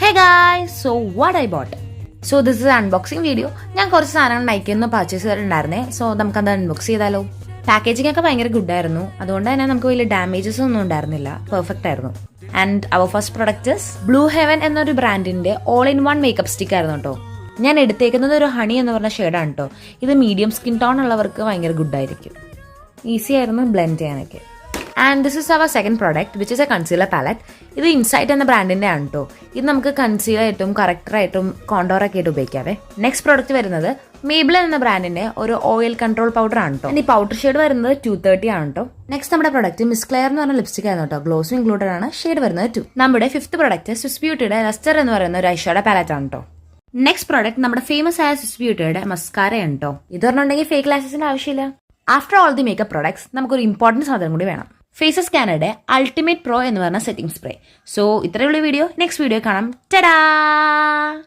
Hey guys, so what I bought? So this is an unboxing video. ഞാൻ കുറച്ച് സാധനങ്ങൾ നൈക്കിൽ നിന്ന് പർച്ചേസ് ചെയ്തിട്ടുണ്ടായിരുന്നേ. സോ നമുക്കത് അൺബോക്സ് ചെയ്താലോ. പാക്കേജിംഗ് ഒക്കെ ഭയങ്കര ഗുഡ് ആയിരുന്നു. അതുകൊണ്ട് തന്നെ നമുക്ക് വലിയ ഡാമേജസ് ഒന്നും ഉണ്ടായിരുന്നില്ല. പെർഫെക്റ്റ് ആയിരുന്നു. And our first product Blue Heaven എന്നൊരു ബ്രാൻഡിന്റെ all in one makeup stick ആയിരുന്നു കേട്ടോ. ഞാൻ എടുത്തേക്കുന്നത് ഒരു ഹണി എന്ന് പറഞ്ഞ ഷെയ്ഡാണ് കേട്ടോ. ഇത് മീഡിയം സ്കിൻ ടോൺ ഉള്ളവർക്ക് ഭയങ്കര ഗുഡ് ആയിരിക്കും. ഈസി ആയിരുന്നു ബ്ലെൻഡ് ചെയ്യാനൊക്കെ. And this is our second product which is a concealer palette. ഇത് ഇൻസൈറ്റ് എന്ന ബ്രാൻഡിന്റെ ആണ് കേട്ടോ. ഇത് നമുക്ക് കൺസീലർ ആയിട്ടും കറക്ടറായിട്ടും കോണ്ടോറൊക്കെ ആയിട്ട് ഉപയോഗിക്കാവേ. നെക്സ്റ്റ് പ്രോഡക്റ്റ് വരുന്നത് മേബിളൻ എന്ന ബ്രാൻഡിന്റെ ഒരു ഓയിൽ കൺട്രോൾ പൗഡർ ആണ് കേട്ടോ. ഈ പൗഡർ ഷെയ്ഡ് വരുന്നത് 230 ആണ് കേട്ടോ. നെക്സ്റ്റ് നമ്മുടെ പ്രോഡക്റ്റ് മിസ് ക്ലെയർ എന്ന് പറഞ്ഞ ലിപ്സ്റ്റിക് ആയിരുന്നു കേട്ടോ. ഗ്ലോസും ഇൻക്ലൂഡഡ് ആണ്. ഷെയ്ഡ് വരുന്നത് 2. നമ്മുടെ ഫിഫ്ത്ത് പ്രോഡക്റ്റ് സ്വിസ് ബ്യൂട്ടിയുടെ ലസ്റ്റർ എന്ന് പറയുന്ന ഒരു ഐഷാഡോ പാലറ്റ് ആണ് കേട്ടോ. നെക്സ്റ്റ് പ്രോഡക്റ്റ് നമ്മുടെ ഫേമസ് ആയ സ്വിസ് ബ്യൂട്ടിയുടെ മസ്കാര ആണ് കേട്ടോ. ഇത് പറഞ്ഞിട്ടുണ്ടെങ്കിൽ ഫേക്ക് ലാഷസിന്റെ ആവശ്യമില്ല. After all the makeup products നമുക്കൊരു ഇമ്പോർട്ടൻറ്റ് സാധനം കൂടി വേണം. ഫേസസ് സ്കാനറുടെ അൾട്ടിമേറ്റ് പ്രോ എന്ന് പറഞ്ഞ സെറ്റിംഗ് സ്പ്രേ. സോ ഇത്രയുള്ള വീഡിയോ. നെക്സ്റ്റ് വീഡിയോ കാണാം. ടാ.